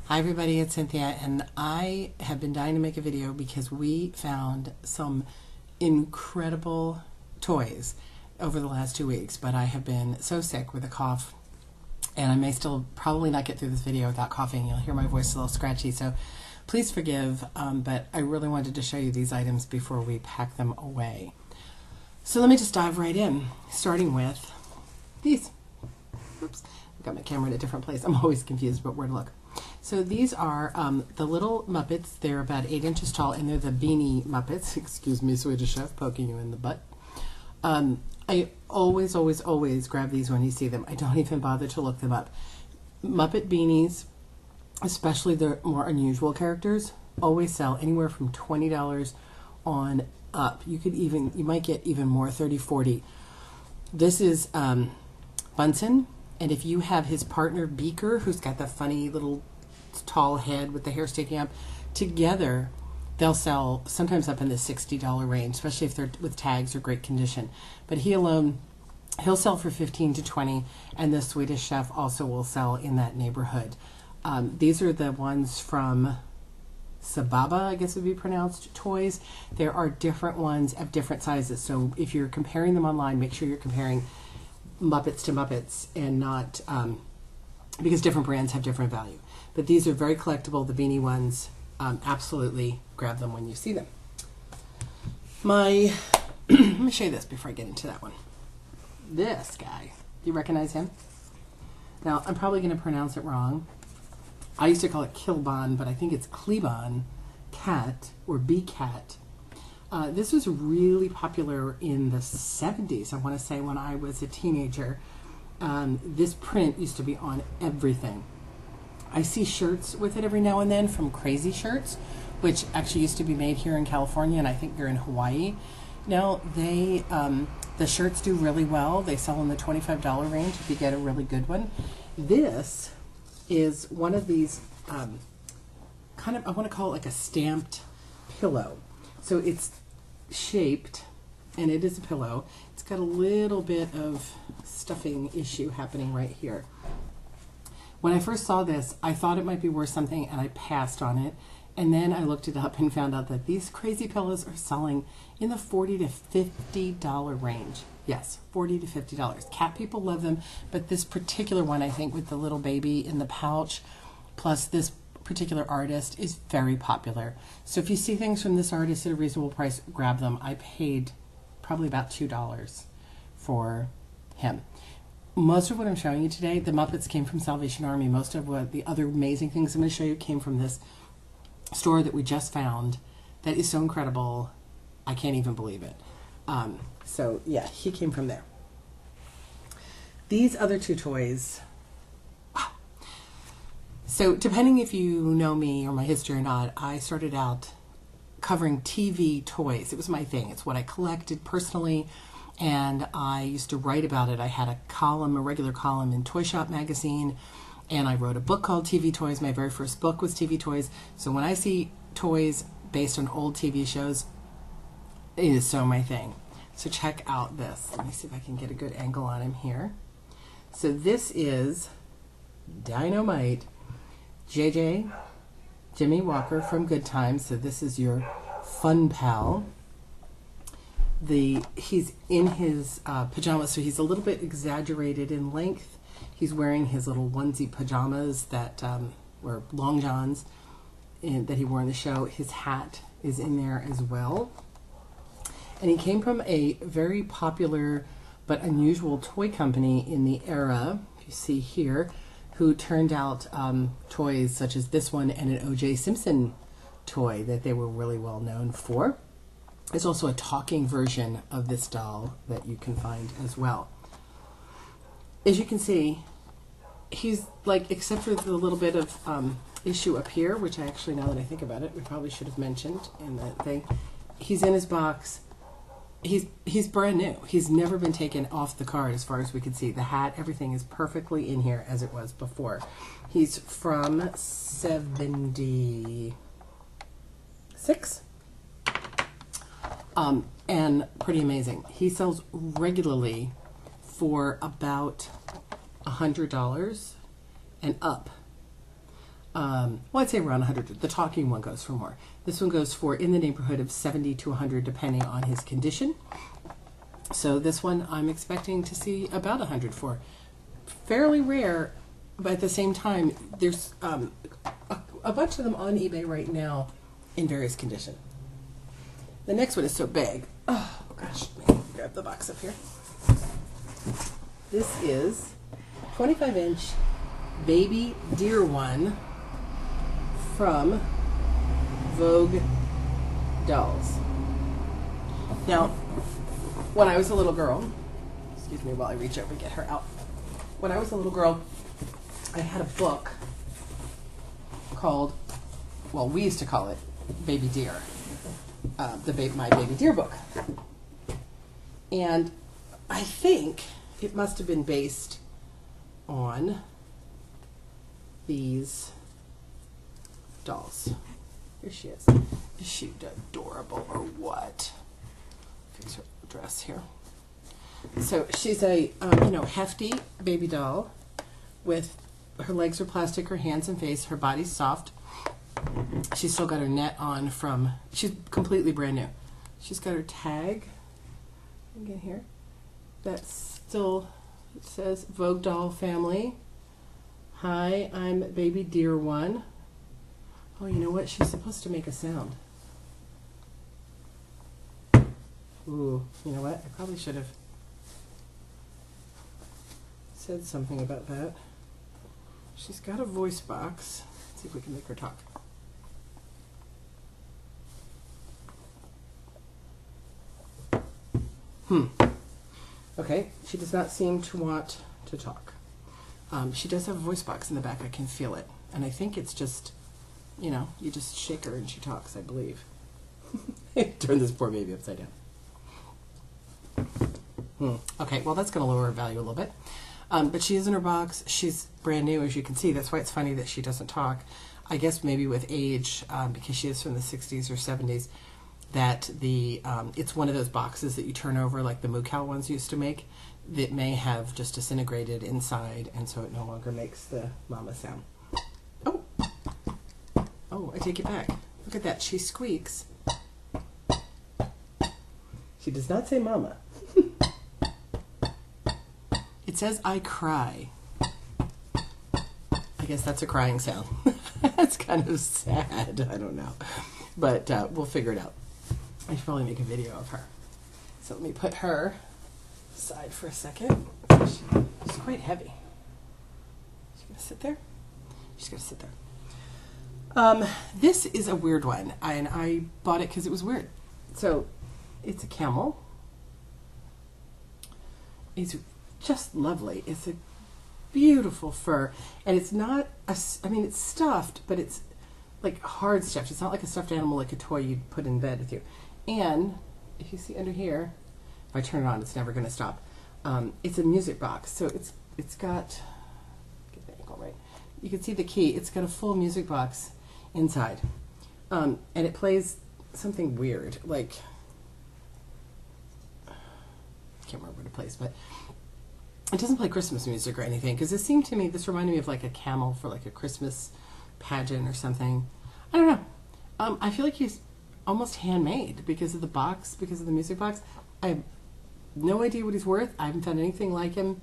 Hi everybody, it's Cynthia, and I have been dying to make a video because we found some incredible toys over the last 2 weeks, but I have been so sick with a cough, and I may still probably not get through this video without coughing. You'll hear my voice a little scratchy, so please forgive, but I really wanted to show you these items before we pack them away. So let me just dive right in, starting with these. Oops, I got my camera in a different place. I'm always confused about where to look. So these are the little Muppets. They're about 8 inches tall, and they're the beanie Muppets. Excuse me, Swedish chef, poking you in the butt. I always grab these when you see them. I don't even bother to look them up. Muppet beanies, especially the more unusual characters, always sell anywhere from $20 on up. You might get even more, 30, 40. This is Bunsen, and if you have his partner Beaker, who's got the funny little tall head with the hair sticking up, together they'll sell sometimes up in the $60 range, especially if they're with tags or great condition. But he alone, he'll sell for 15 to 20, and the Swedish chef also will sell in that neighborhood. These are the ones from Sababa, I guess would be pronounced, toys. There are different ones of different sizes, so if you're comparing them online, make sure you're comparing Muppets to Muppets and not, because different brands have different value. But these are very collectible, the beanie ones. Absolutely grab them when you see them. Let me show you this before I get into that one. This guy, do you recognize him? Now, I'm probably going to pronounce it wrong. I used to call it Kilbon, but I think it's Klebon cat or B-cat. This was really popular in the 70s, I want to say, when I was a teenager. This print used to be on everything. I see shirts with it every now and then from Crazy Shirts, which actually used to be made here in California, and I think they're in Hawaii. Now, the shirts do really well. They sell in the $25 range if you get a really good one. This is one of these I want to call it like a stamped pillow. So it's shaped, and it is a pillow. It's got a little bit of stuffing issue happening right here. When I first saw this, I thought it might be worth something, and I passed on it. And then I looked it up and found out that these crazy pillows are selling in the $40 to $50 range. Yes, $40 to $50. Cat people love them, but this particular one, I think, with the little baby in the pouch, plus this particular artist, is very popular. So if you see things from this artist at a reasonable price, grab them. I paid probably about $2 for him. Most of what I'm showing you today, the Muppets came from Salvation Army. Most of what the other amazing things I'm going to show you came from this store that we just found that is so incredible, I can't even believe it. So yeah, he came from there. These other two toys, wow. So depending if you know me or my history or not, I started out covering TV toys. It was my thing. It's what I collected personally, and I used to write about it. I had a column, a regular column in Toy Shop magazine, and I wrote a book called TV Toys. My very first book was TV Toys. So when I see toys based on old TV shows, it is so my thing. So check out this. Let me see if I can get a good angle on him here. So this is Dynamite JJ, Jimmy Walker from Good Times. So this is your fun pal. He's in his pajamas, so he's a little bit exaggerated in length. He's wearing his little onesie pajamas that were long johns that he wore in the show. His hat is in there as well. And he came from a very popular but unusual toy company in the era, you see here, who turned out toys such as this one and an O.J. Simpson toy that they were really well known for. There's also a talking version of this doll that you can find as well. As you can see, he's like, except for the little bit of issue up here, which I actually, now that I think about it, we probably should have mentioned in that thing, he's in his box. He's brand new. He's never been taken off the card as far as we can see. The hat, everything is perfectly in here as it was before. He's from 76. And pretty amazing. He sells regularly for about $100 and up. Well, I'd say around 100. The talking one goes for more. This one goes for in the neighborhood of 70 to 100, depending on his condition. So this one I'm expecting to see about 100 for. Fairly rare, but at the same time, there's a bunch of them on eBay right now in various condition. The next one is so big. Oh gosh, let me grab the box up here. This is 25-inch baby deer one from Vogue Dolls. Now, when I was a little girl, excuse me while I reach over and get her out. When I was a little girl, I had a book called, well, we used to call it Baby Deer, my Baby Deer book. And I think it must have been based on these dolls. Here she is. Is she adorable or what? Fix her dress here. So she's a hefty baby doll with her legs are plastic, her hands and face, her body's soft. She's still got her net on from, she's completely brand new. She's got her tag again here. That's still, it says Vogue Doll Family. Hi, I'm Baby Deer One. Oh, you know what? She's supposed to make a sound. Ooh, you know what? I probably should have said something about that. She's got a voice box. Let's see if we can make her talk. Okay, she does not seem to want to talk. She does have a voice box in the back. I can feel it. And I think it's just, you just shake her and she talks, I believe. Turn this poor baby upside down. Okay, well, that's going to lower her value a little bit. But she is in her box. She's brand new, as you can see. That's why it's funny that she doesn't talk. I guess maybe with age, because she is from the 60s or 70s, that it's one of those boxes that you turn over like the Moo Cow ones used to make that may have just disintegrated inside, and so it no longer makes the mama sound. Oh, I take it back. Look at that. She squeaks. She does not say mama. It says I cry. I guess that's a crying sound. That's kind of sad. I don't know. But we'll figure it out. I should probably make a video of her. So let me put her aside for a second. She's quite heavy. She's going to sit there? She's going to sit there. This is a weird one. And I bought it because it was weird. So it's a camel. It's just lovely. It's a beautiful fur. And it's not, it's stuffed, but it's like hard stuffed. It's not like a stuffed animal like a toy you'd put in bed with you. And if you see under here, if I turn it on, it's never going to stop. It's a music box. So it's got, get the angle right. You can see the key. It's got a full music box inside. And it plays something weird, like, I can't remember what it plays, but it doesn't play Christmas music or anything, because this reminded me of like a camel for like a Christmas pageant or something. I don't know. I feel like he's almost handmade because of the box, because of the music box. I have no idea what he's worth. I haven't found anything like him.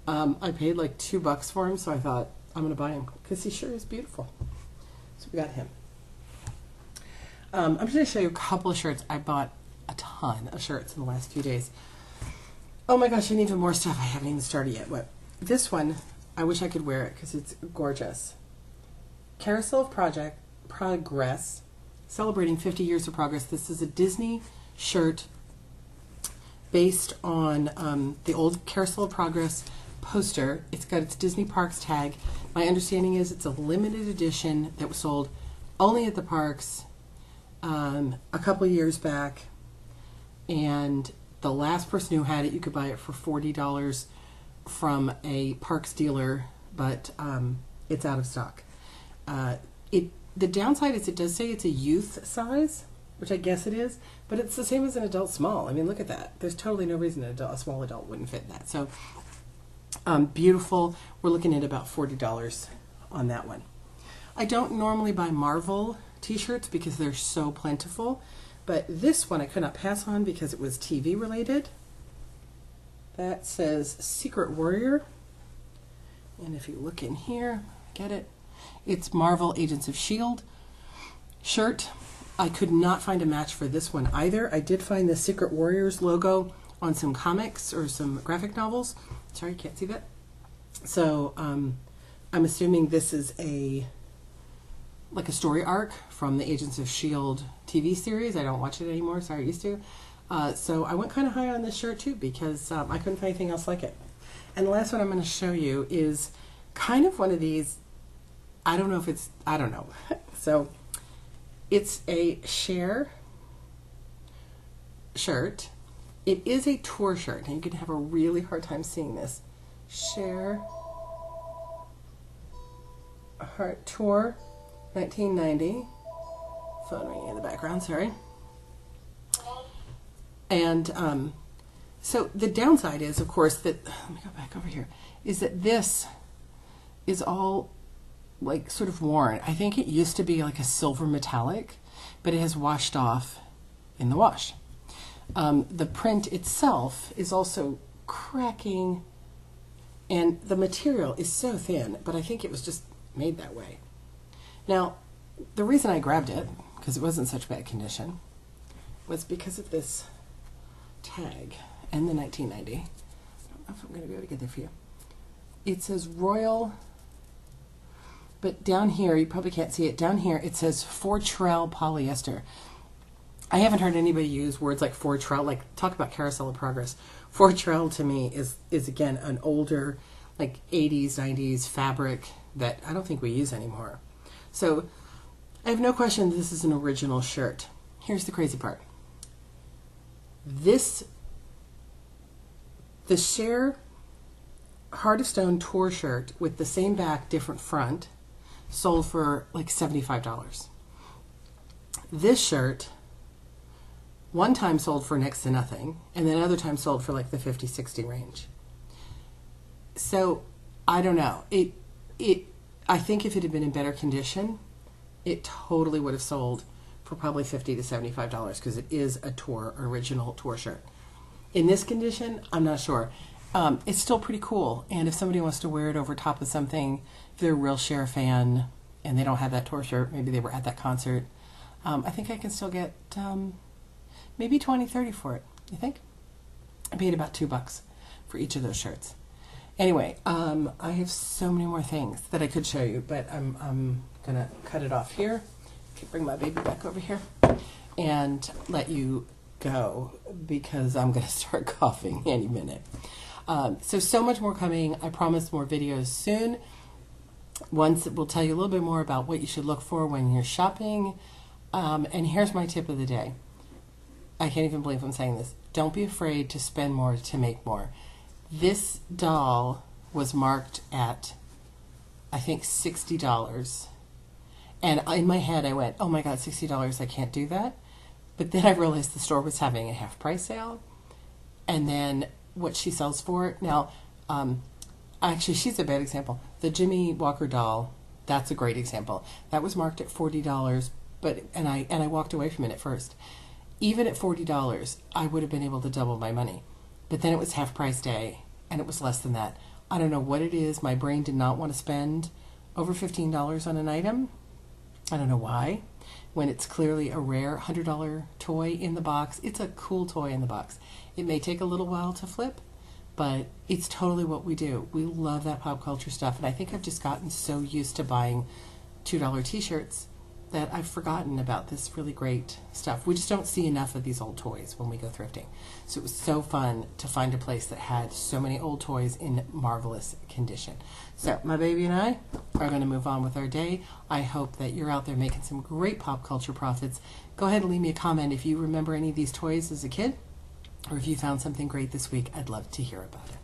I paid like $2 for him, so I thought I'm going to buy him because he sure is beautiful. So we got him. I'm just going to show you a couple of shirts. I bought a ton of shirts in the last few days. Oh my gosh, and even more stuff I haven't even started yet. What? This one, I wish I could wear it because it's gorgeous. Carousel of Progress, celebrating 50 years of progress. This is a Disney shirt based on the old Carousel of Progress poster. It's got its Disney Parks tag. My understanding is it's a limited edition that was sold only at the parks a couple of years back, and the last person who had it, you could buy it for $40 from a parks dealer, but it's out of stock. The downside is it does say it's a youth size, which I guess it is, but it's the same as an adult small. I mean, look at that. There's totally no reason a small adult wouldn't fit in that. So beautiful. We're looking at about $40 on that one. I don't normally buy Marvel t-shirts because they're so plentiful, but this one I could not pass on because it was TV related. That says Secret Warrior, and if you look in here, get it, it's Marvel Agents of S.H.I.E.L.D. shirt. I could not find a match for this one either. I did find the Secret Warriors logo on some comics or some graphic novels. Sorry, you can't see that. So I'm assuming this is like a story arc from the Agents of S.H.I.E.L.D. TV series. I don't watch it anymore. Sorry, I used to. So I went kind of high on this shirt too because I couldn't find anything else like it. And the last one I'm going to show you is kind of one of these, I don't know. So it's a Cher shirt. It is a tour shirt, and you're going to have a really hard time seeing this. Cher Heart Tour 1990. Phone ringing in the background, sorry. And so the downside is, of course, that, let me go back over here, is that this is all like sort of worn. I think it used to be like a silver metallic, but it has washed off in the wash. The print itself is also cracking, and the material is so thin, but I think it was just made that way. Now, the reason I grabbed it, because it wasn't such bad condition, was because of this tag and the 1990. I don't know if I'm going to be able to get there for you. It says Royal, but down here, you probably can't see it, down here it says Fortrell polyester. I haven't heard anybody use words like Fortrell, like talk about carousel of progress. Fortrell to me is again an older, like 80s, 90s fabric that I don't think we use anymore. So I have no question this is an original shirt. Here's the crazy part. The Cher Heart of Stone tour shirt with the same back, different front, sold for like $75. This shirt one time sold for next to nothing, and then other time sold for like the 50, 60 range. So I don't know. I think if it had been in better condition, it totally would have sold for probably $50 to $75 because it is a original tour shirt. In this condition, I'm not sure. It's still pretty cool, and if somebody wants to wear it over top of something, if they're a real Cher fan and they don't have that tour shirt, maybe they were at that concert, I think I can still get maybe 20, 30 for it. You think? I paid about $2 for each of those shirts. Anyway, I have so many more things that I could show you, but I'm gonna cut it off here. Bring my baby back over here and let you go because I'm gonna start coughing any minute. So much more coming. I promise more videos soon. Once we'll tell you a little bit more about what you should look for when you're shopping. And here's my tip of the day. I can't even believe I'm saying this. Don't be afraid to spend more to make more. This doll was marked at, I think, $60. And in my head I went, oh my God, $60, I can't do that. But then I realized the store was having a half price sale. And then what she sells for it. Now, actually, she's a bad example. The Jimmy Walker doll, that's a great example. That was marked at $40, and I walked away from it at first. Even at $40, I would have been able to double my money. But then it was half price day, and it was less than that. I don't know what it is. My brain did not want to spend over $15 on an item. I don't know why. When it's clearly a rare $100 toy in the box. It's a cool toy in the box. It may take a little while to flip, but it's totally what we do. We love that pop culture stuff, and I think I've just gotten so used to buying $2 t-shirts that I've forgotten about this really great stuff. We just don't see enough of these old toys when we go thrifting. So it was so fun to find a place that had so many old toys in marvelous condition. So my baby and I are going to move on with our day. I hope that you're out there making some great pop culture profits. Go ahead and leave me a comment if you remember any of these toys as a kid, or if you found something great this week. I'd love to hear about it.